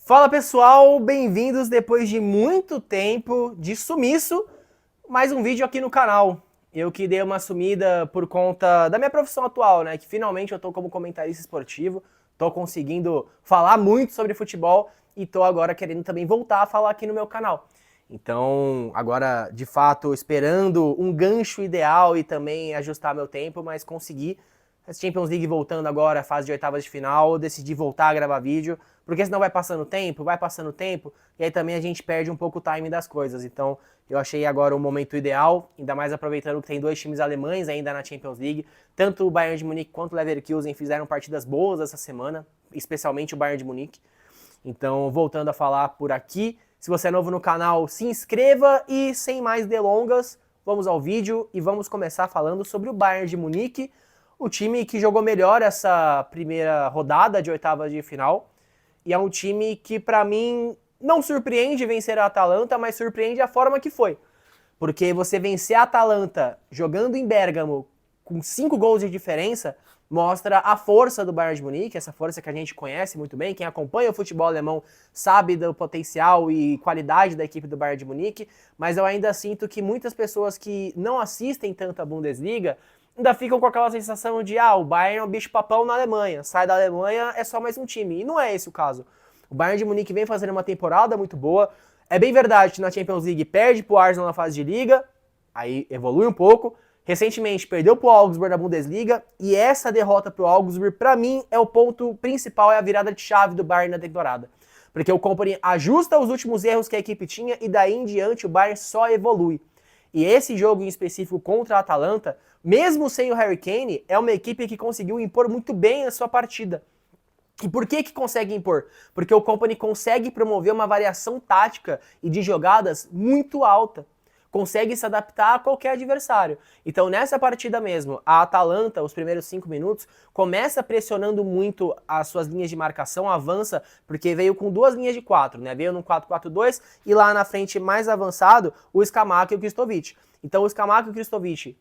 Fala pessoal, bem-vindos depois de muito tempo de sumiço, mais um vídeo aqui no canal. Eu que dei uma sumida por conta da minha profissão atual, né? Que finalmente eu tô como comentarista esportivo, tô conseguindo falar muito sobre futebol e tô agora querendo também voltar a falar aqui no meu canal. Então, agora, de fato, esperando um gancho ideal e também ajustar meu tempo, mas consegui. A Champions League voltando agora, fase de oitavas de final, eu decidi voltar a gravar vídeo, porque senão vai passando tempo, e aí também a gente perde um pouco o time das coisas. Então, eu achei agora o momento ideal, ainda mais aproveitando que tem dois times alemães ainda na Champions League. Tanto o Bayern de Munique quanto o Leverkusen fizeram partidas boas essa semana, especialmente o Bayern de Munique. Então, voltando a falar por aqui, se você é novo no canal, se inscreva e, sem mais delongas, vamos ao vídeo e vamos começar falando sobre o Bayern de Munique, o time que jogou melhor essa primeira rodada de oitavas de final, e é um time que, para mim, não surpreende vencer a Atalanta, mas surpreende a forma que foi. Porque você vencer a Atalanta jogando em Bérgamo com 5 gols de diferença mostra a força do Bayern de Munique, essa força que a gente conhece muito bem. Quem acompanha o futebol alemão sabe do potencial e qualidade da equipe do Bayern de Munique, mas eu ainda sinto que muitas pessoas que não assistem tanto a Bundesliga ainda ficam com aquela sensação de o Bayern é um bicho-papão na Alemanha, sai da Alemanha, é só mais um time. E não é esse o caso. O Bayern de Munique vem fazendo uma temporada muito boa. É bem verdade que na Champions League perde pro Arsenal na fase de liga, aí evolui um pouco. Recentemente perdeu pro Augsburg na Bundesliga, e essa derrota pro Augsburg, pra mim, é o ponto principal, é a virada de chave do Bayern na temporada. Porque o Kompany ajusta os últimos erros que a equipe tinha e daí em diante o Bayern só evolui. E esse jogo em específico contra a Atalanta, mesmo sem o Harry Kane, é uma equipe que conseguiu impor muito bem a sua partida. E por que consegue impor? Porque o Kompany consegue promover uma variação tática e de jogadas muito alta. Consegue se adaptar a qualquer adversário. Então nessa partida mesmo, a Atalanta, os primeiros 5 minutos, começa pressionando muito as suas linhas de marcação, avança, porque veio com 2 linhas de 4, né? Veio no 4-4-2 e lá na frente mais avançado, o Scamacca e o Kristovic. Então o Scamacca e o Kristovic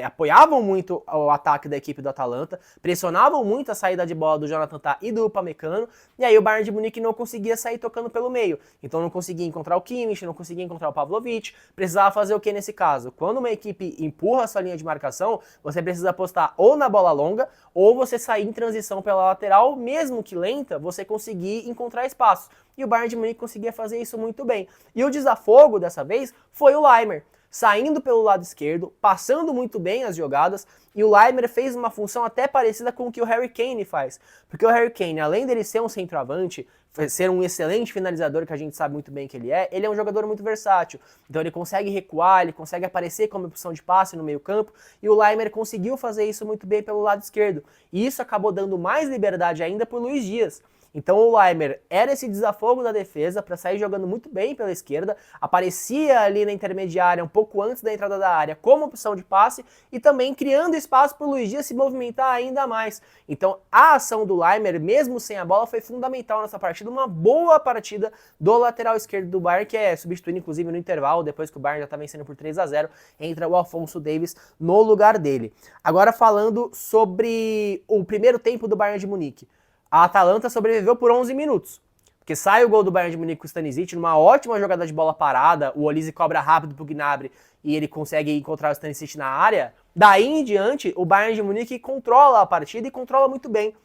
apoiavam muito o ataque da equipe do Atalanta, pressionavam muito a saída de bola do Jonathan Tah e do Upamecano, e aí o Bayern de Munique não conseguia sair tocando pelo meio. Então não conseguia encontrar o Kimmich, não conseguia encontrar o Pavlovic. Precisava fazer o que nesse caso? Quando uma equipe empurra a sua linha de marcação, você precisa apostar ou na bola longa, ou você sair em transição pela lateral, mesmo que lenta, você conseguir encontrar espaço. E o Bayern de Munique conseguia fazer isso muito bem. E o desafogo dessa vez foi o Laimer, saindo pelo lado esquerdo, passando muito bem as jogadas, e o Laimer fez uma função até parecida com o que o Harry Kane faz. Porque o Harry Kane, além dele ser um centroavante, ser um excelente finalizador, que a gente sabe muito bem que ele é um jogador muito versátil. Então ele consegue recuar, ele consegue aparecer como opção de passe no meio campo, e o Laimer conseguiu fazer isso muito bem pelo lado esquerdo. E isso acabou dando mais liberdade ainda para o Luiz Dias. Então o Laimer era esse desafogo da defesa para sair jogando muito bem pela esquerda, aparecia ali na intermediária um pouco antes da entrada da área como opção de passe e também criando espaço para o Luiz Dias se movimentar ainda mais. Então a ação do Laimer, mesmo sem a bola, foi fundamental nessa partida, uma boa partida do lateral esquerdo do Bayern, que é substituído inclusive no intervalo, depois que o Bayern já está vencendo por 3-0, entra o Alphonso Davies no lugar dele. Agora falando sobre o primeiro tempo do Bayern de Munique. A Atalanta sobreviveu por 11 minutos, porque sai o gol do Bayern de Munique com o Stanisic, numa ótima jogada de bola parada, o Olise cobra rápido pro Gnabry e ele consegue encontrar o Stanisic na área. Daí em diante, o Bayern de Munique controla a partida e controla muito bem.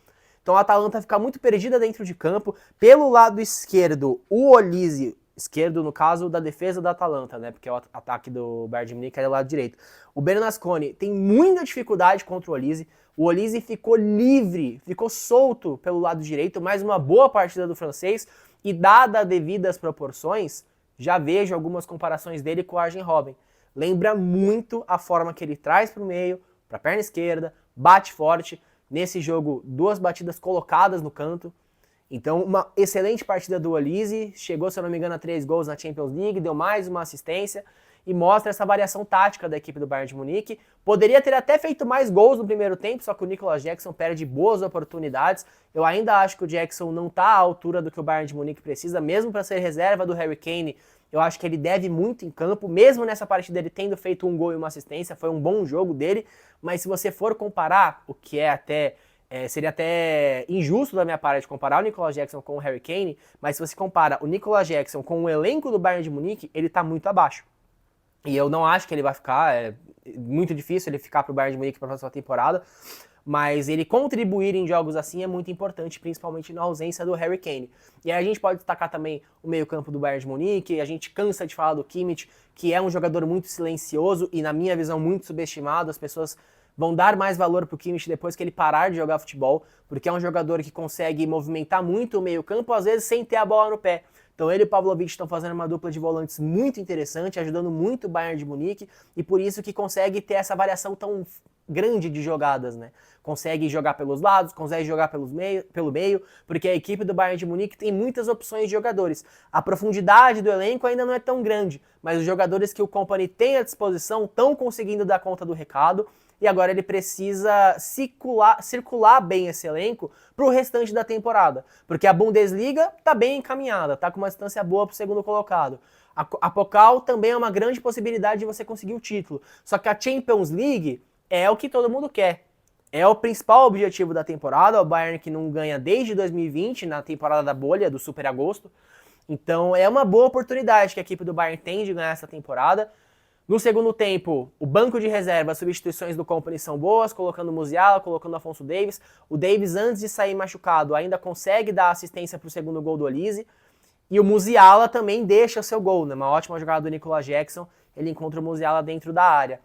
Então a Atalanta fica muito perdida dentro de campo. Pelo lado esquerdo, o Olise, esquerdo no caso da defesa da Atalanta, né? Porque o ataque do Bayern de Munique é do lado direito. O Bernasconi tem muita dificuldade contra o Olise. O Olise ficou livre, ficou solto pelo lado direito, mais uma boa partida do francês, e dada devidas proporções, já vejo algumas comparações dele com o Arjen Robben. Lembra muito a forma que ele traz para o meio, para a perna esquerda, bate forte. Nesse jogo, 2 batidas colocadas no canto. Então, uma excelente partida do Olise, chegou, se eu não me engano, a 3 gols na Champions League, deu mais uma assistência e mostra essa variação tática da equipe do Bayern de Munique. Poderia ter até feito mais gols no primeiro tempo, só que o Nicolas Jackson perde boas oportunidades. Eu ainda acho que o Jackson não está à altura do que o Bayern de Munique precisa, mesmo para ser reserva do Harry Kane. Eu acho que ele deve muito em campo, mesmo nessa partida ele tendo feito um gol e uma assistência, foi um bom jogo dele, mas se você for comparar, o que é até Seria até injusto da minha parte comparar o Nicolas Jackson com o Harry Kane, mas se você compara o Nicolas Jackson com o elenco do Bayern de Munique, ele tá muito abaixo. E eu não acho que ele vai ficar, é muito difícil ele ficar pro Bayern de Munique para a próxima temporada, mas ele contribuir em jogos assim é muito importante, principalmente na ausência do Harry Kane. E aí a gente pode destacar também o meio-campo do Bayern de Munique, a gente cansa de falar do Kimmich, que é um jogador muito silencioso e, na minha visão, muito subestimado. As pessoas vão dar mais valor pro Kimmich depois que ele parar de jogar futebol, porque é um jogador que consegue movimentar muito o meio-campo, às vezes sem ter a bola no pé. Então ele e o Pavlovic estão fazendo uma dupla de volantes muito interessante, ajudando muito o Bayern de Munique, e por isso que consegue ter essa variação tão grande de jogadas, né? Consegue jogar pelos lados, consegue jogar pelo meio, porque a equipe do Bayern de Munique tem muitas opções de jogadores. A profundidade do elenco ainda não é tão grande, mas os jogadores que o Kompany tem à disposição estão conseguindo dar conta do recado, e agora ele precisa circular bem esse elenco para o restante da temporada, porque a Bundesliga está bem encaminhada, está com uma distância boa para o segundo colocado. A Pokal também é uma grande possibilidade de você conseguir o título, só que a Champions League é o que todo mundo quer. É o principal objetivo da temporada, o Bayern que não ganha desde 2020, na temporada da bolha, do Super Agosto. Então é uma boa oportunidade que a equipe do Bayern tem de ganhar essa temporada. No segundo tempo, o banco de reserva, as substituições do Kompany são boas, colocando o Musiala, colocando o Afonso Davies. O Davies, antes de sair machucado, ainda consegue dar assistência para o segundo gol do Olise. E o Musiala também deixa o seu gol, né? Uma ótima jogada do Nicolas Jackson, ele encontra o Musiala dentro da área.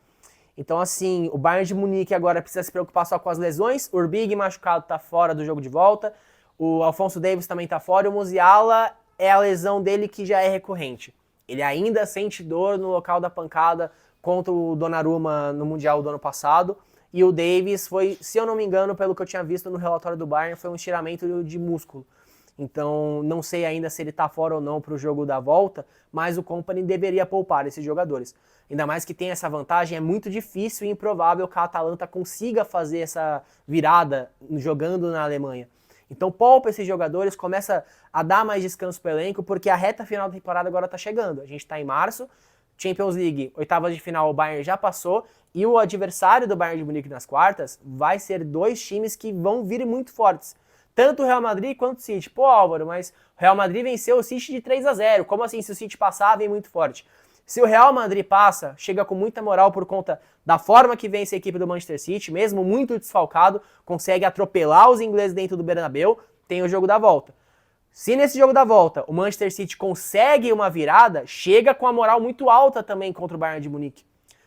Então, assim, o Bayern de Munique agora precisa se preocupar só com as lesões. O Urbig, machucado, tá fora do jogo de volta. O Alphonso Davies também tá fora. E o Musiala é a lesão dele que já é recorrente. Ele ainda sente dor no local da pancada contra o Donnarumma no Mundial do ano passado. E o Davies foi, se eu não me engano, pelo que eu tinha visto no relatório do Bayern, foi um estiramento de músculo. Então, não sei ainda se ele tá fora ou não pro jogo da volta, mas o Kompany deveria poupar esses jogadores. Ainda mais que tem essa vantagem, é muito difícil e improvável que a Atalanta consiga fazer essa virada jogando na Alemanha. Então poupa esses jogadores, começa a dar mais descanso para o elenco, porque a reta final da temporada agora está chegando. A gente está em março, Champions League, oitavas de final, o Bayern já passou, e o adversário do Bayern de Munique nas quartas vai ser dois times que vão vir muito fortes. Tanto o Real Madrid quanto o City. Pô, Álvaro, mas o Real Madrid venceu o City de 3-0. Como assim, se o City passar, vem muito forte? Se o Real Madrid passa, chega com muita moral por conta da forma que vence a equipe do Manchester City, mesmo muito desfalcado, consegue atropelar os ingleses dentro do Bernabéu, tem o jogo da volta. Se nesse jogo da volta o Manchester City consegue uma virada, chega com a moral muito alta também contra o Bayern de Munique.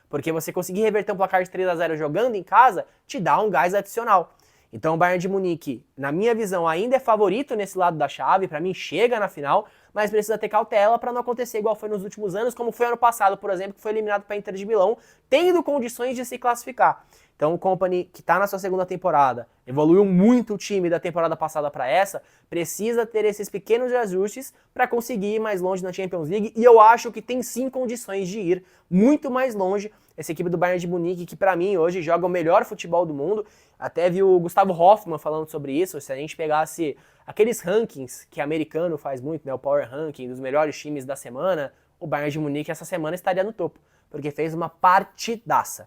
Porque você conseguir reverter um placar de 3-0 jogando em casa, te dá um gás adicional. Então o Bayern de Munique, na minha visão, ainda é favorito nesse lado da chave, para mim chega na final, mas precisa ter cautela para não acontecer igual foi nos últimos anos, como foi ano passado, por exemplo, que foi eliminado para a Inter de Milão, tendo condições de se classificar. Então o Kompany, que está na sua segunda temporada, evoluiu muito o time da temporada passada para essa, precisa ter esses pequenos ajustes para conseguir ir mais longe na Champions League, e eu acho que tem sim condições de ir muito mais longe. Essa equipe do Bayern de Munique, que para mim hoje joga o melhor futebol do mundo. Até vi o Gustavo Hoffmann falando sobre isso. Se a gente pegasse aqueles rankings que americano faz muito, né, o Power Ranking dos melhores times da semana, o Bayern de Munique essa semana estaria no topo, porque fez uma partidaça.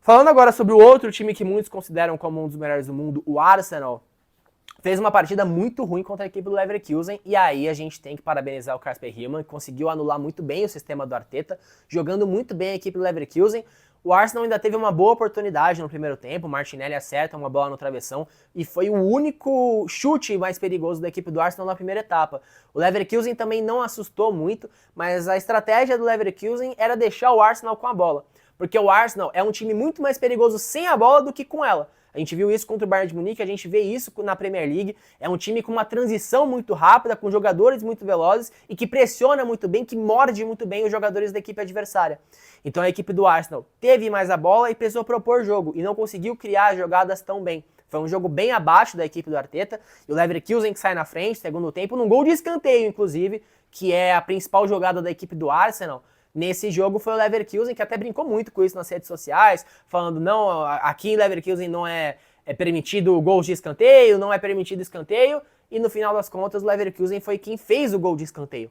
Falando agora sobre o outro time que muitos consideram como um dos melhores do mundo, o Arsenal, fez uma partida muito ruim contra a equipe do Leverkusen, e aí a gente tem que parabenizar o Kasper Hillmann, que conseguiu anular muito bem o sistema do Arteta, jogando muito bem a equipe do Leverkusen. O Arsenal ainda teve uma boa oportunidade no primeiro tempo, o Martinelli acerta uma bola no travessão, e foi o único chute mais perigoso da equipe do Arsenal na primeira etapa. O Leverkusen também não assustou muito, mas a estratégia do Leverkusen era deixar o Arsenal com a bola, porque o Arsenal é um time muito mais perigoso sem a bola do que com ela. A gente viu isso contra o Bayern de Munique, a gente vê isso na Premier League. É um time com uma transição muito rápida, com jogadores muito velozes e que pressiona muito bem, que morde muito bem os jogadores da equipe adversária. Então a equipe do Arsenal teve mais a bola e precisou propor jogo e não conseguiu criar jogadas tão bem. Foi um jogo bem abaixo da equipe do Arteta, e o Leverkusen que sai na frente, segundo tempo, num gol de escanteio, inclusive, que é a principal jogada da equipe do Arsenal. Nesse jogo foi o Leverkusen, que até brincou muito com isso nas redes sociais, falando, não, aqui em Leverkusen não é permitido gols de escanteio, não é permitido escanteio, e no final das contas o Leverkusen foi quem fez o gol de escanteio.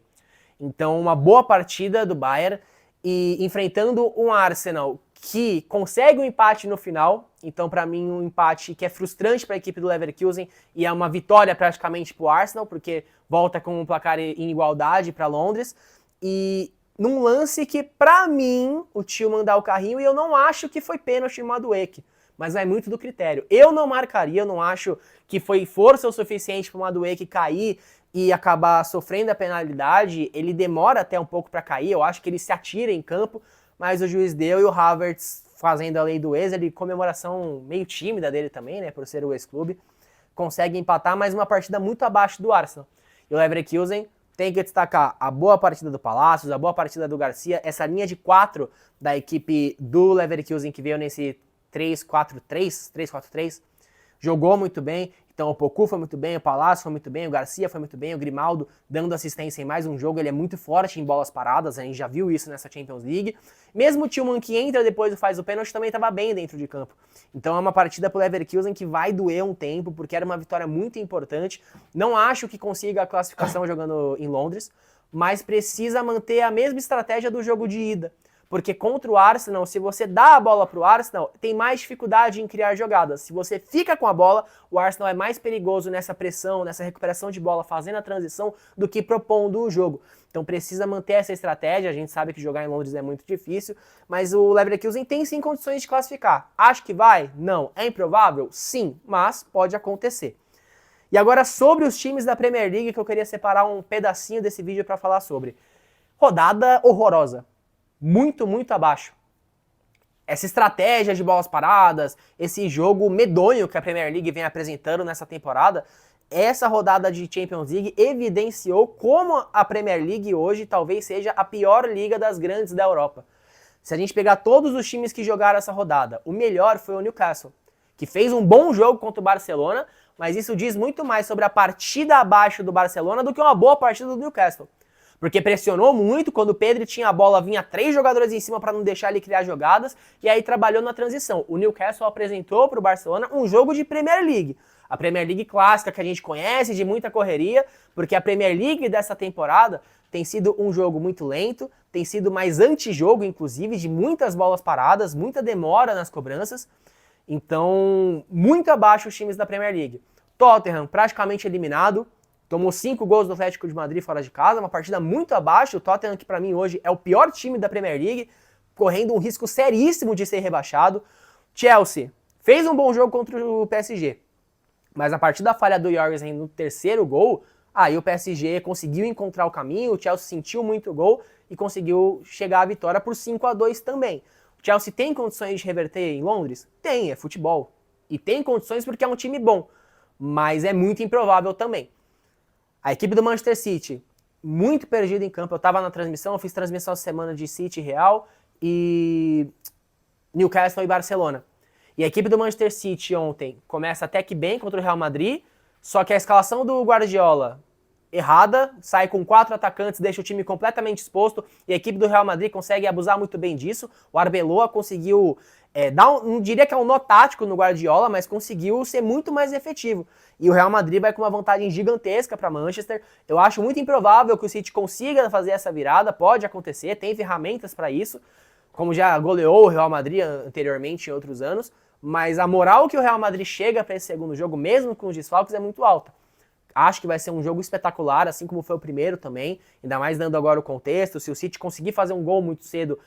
Então uma boa partida do Bayern, e enfrentando um Arsenal que consegue um empate no final, então para mim um empate que é frustrante para a equipe do Leverkusen e é uma vitória praticamente para o Arsenal, porque volta com um placar em igualdade para Londres, e num lance que para mim o Tillman dá o carrinho e eu não acho que foi pênalti no Madueke, mas vai muito do critério. Eu não marcaria, eu não acho que foi força o suficiente para o Madueke cair e acabar sofrendo a penalidade, ele demora até um pouco para cair, eu acho que ele se atira em campo, mas o juiz deu e o Havertz fazendo a lei do ex, ele comemoração meio tímida dele também, né, por ser o ex-clube, consegue empatar, mas uma partida muito abaixo do Arsenal. E o Leverkusen tem que destacar a boa partida do Palacios, a boa partida do Garcia, essa linha de 4 da equipe do Leverkusen que veio nesse 3-4-3, jogou muito bem. Então o Poku foi muito bem, o Palacios foi muito bem, o Garcia foi muito bem, o Grimaldo dando assistência em mais um jogo, ele é muito forte em bolas paradas, a gente já viu isso nessa Champions League. Mesmo o Tillman que entra depois e faz o pênalti também estava bem dentro de campo. Então é uma partida pro Leverkusen que vai doer um tempo, porque era uma vitória muito importante. Não acho que consiga a classificação jogando em Londres, mas precisa manter a mesma estratégia do jogo de ida. Porque contra o Arsenal, se você dá a bola para o Arsenal, tem mais dificuldade em criar jogadas. Se você fica com a bola, o Arsenal é mais perigoso nessa pressão, nessa recuperação de bola, fazendo a transição, do que propondo o jogo. Então precisa manter essa estratégia, a gente sabe que jogar em Londres é muito difícil, mas o Leverkusen tem sim condições de classificar. Acho que vai? Não. É improvável? Sim, mas pode acontecer. E agora sobre os times da Premier League, que eu queria separar um pedacinho desse vídeo para falar sobre. Rodada horrorosa. Muito, muito abaixo. Essa estratégia de bolas paradas, esse jogo medonho que a Premier League vem apresentando nessa temporada, essa rodada de Champions League evidenciou como a Premier League hoje talvez seja a pior liga das grandes da Europa. Se a gente pegar todos os times que jogaram essa rodada, o melhor foi o Newcastle, que fez um bom jogo contra o Barcelona, mas isso diz muito mais sobre a partida abaixo do Barcelona do que uma boa partida do Newcastle. Porque pressionou muito, quando o Pedri tinha a bola, vinha 3 jogadores em cima para não deixar ele criar jogadas, e aí trabalhou na transição. O Newcastle apresentou para o Barcelona um jogo de Premier League. A Premier League clássica que a gente conhece, de muita correria, porque a Premier League dessa temporada tem sido um jogo muito lento, tem sido mais antijogo, inclusive, de muitas bolas paradas, muita demora nas cobranças. Então, muito abaixo os times da Premier League. Tottenham praticamente eliminado, tomou 5 gols do Atlético de Madrid fora de casa, uma partida muito abaixo. O Tottenham, que para mim hoje é o pior time da Premier League, correndo um risco seríssimo de ser rebaixado. Chelsea fez um bom jogo contra o PSG, mas a partir da falha do Jorgensen no terceiro gol, aí o PSG conseguiu encontrar o caminho, o Chelsea sentiu muito gol e conseguiu chegar à vitória por 5-2 também. O Chelsea tem condições de reverter em Londres? Tem, é futebol. E tem condições porque é um time bom, mas é muito improvável também. A equipe do Manchester City, muito perdida em campo. Eu estava na transmissão, eu fiz transmissão essa semana de City Real e Newcastle e Barcelona. E a equipe do Manchester City ontem começa até que bem contra o Real Madrid, só que a escalação do Guardiola errada, sai com 4 atacantes, deixa o time completamente exposto, e a equipe do Real Madrid consegue abusar muito bem disso. O Arbeloa conseguiu não diria que é um nó tático no Guardiola, mas conseguiu ser muito mais efetivo. E o Real Madrid vai com uma vantagem gigantesca para Manchester. Eu acho muito improvável que o City consiga fazer essa virada, pode acontecer, tem ferramentas para isso, como já goleou o Real Madrid anteriormente em outros anos, mas a moral que o Real Madrid chega para esse segundo jogo, mesmo com os desfalques, é muito alta. Acho que vai ser um jogo espetacular, assim como foi o primeiro também, ainda mais dando agora o contexto. Se o City conseguir fazer um gol muito cedo,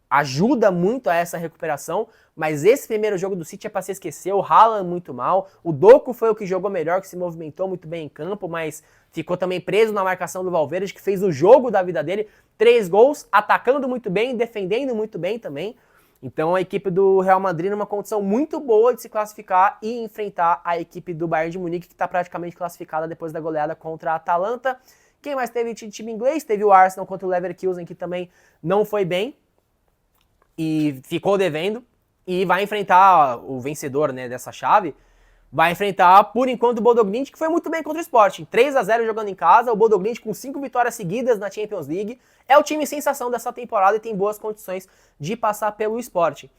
ajuda muito a essa recuperação, mas esse primeiro jogo do City é para se esquecer. O Haaland muito mal, o Doku foi o que jogou melhor, que se movimentou muito bem em campo, mas ficou também preso na marcação do Valverde, que fez o jogo da vida dele, 3 gols, atacando muito bem, defendendo muito bem também. Então a equipe do Real Madrid numa condição muito boa de se classificar e enfrentar a equipe do Bayern de Munique, que está praticamente classificada depois da goleada contra a Atalanta. Quem mais teve time inglês? Teve o Arsenal contra o Leverkusen, que também não foi bem e ficou devendo, e vai enfrentar o vencedor, né, dessa chave, vai enfrentar, por enquanto, o Bodo Glimt, que foi muito bem contra o Sporting, 3-0 jogando em casa. O Bodo Glimt com 5 vitórias seguidas na Champions League, é o time sensação dessa temporada e tem boas condições de passar pelo Sporting.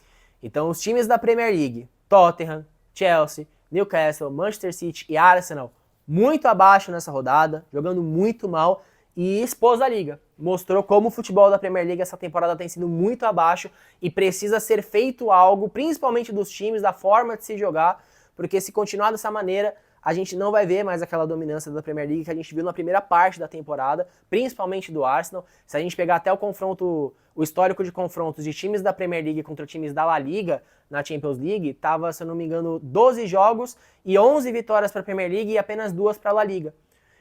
Então os times da Premier League, Tottenham, Chelsea, Newcastle, Manchester City e Arsenal, muito abaixo nessa rodada, jogando muito mal, e expôs a liga. Mostrou como o futebol da Premier League essa temporada tem sido muito abaixo e precisa ser feito algo, principalmente dos times, da forma de se jogar, porque se continuar dessa maneira, a gente não vai ver mais aquela dominância da Premier League que a gente viu na primeira parte da temporada, principalmente do Arsenal. Se a gente pegar até o histórico de confrontos de times da Premier League contra times da La Liga na Champions League, tava, se eu não me engano, 12 jogos e 11 vitórias para a Premier League e apenas 2 para a La Liga.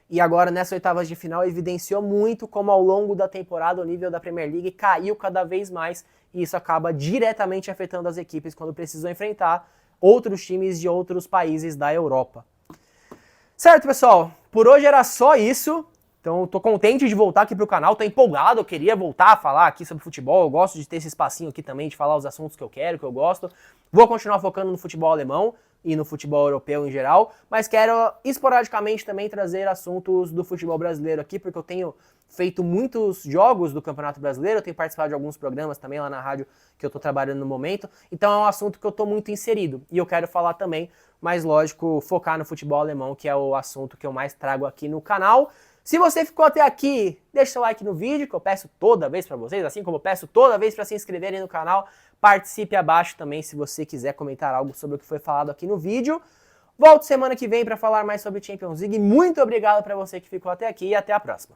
E agora, nessas oitavas de final, evidenciou muito como ao longo da temporada o nível da Premier League caiu cada vez mais e isso acaba diretamente afetando as equipes quando precisam enfrentar outros times de outros países da Europa. Certo, pessoal? Por hoje era só isso. Então, tô contente de voltar aqui pro canal, tô empolgado, eu queria voltar a falar aqui sobre futebol, eu gosto de ter esse espacinho aqui também, de falar os assuntos que eu quero, que eu gosto. Vou continuar focando no futebol alemão e no futebol europeu em geral, mas quero esporadicamente também trazer assuntos do futebol brasileiro aqui, porque eu tenho feito muitos jogos do Campeonato Brasileiro, eu tenho participado de alguns programas também lá na rádio que eu tô trabalhando no momento, então é um assunto que eu tô muito inserido, e eu quero falar também, mas lógico, focar no futebol alemão, que é o assunto que eu mais trago aqui no canal. Se você ficou até aqui, deixa seu like no vídeo, que eu peço toda vez para vocês, assim como eu peço toda vez para se inscreverem no canal. Participe abaixo também se você quiser comentar algo sobre o que foi falado aqui no vídeo. Volto semana que vem para falar mais sobre Champions League. Muito obrigado para você que ficou até aqui e até a próxima.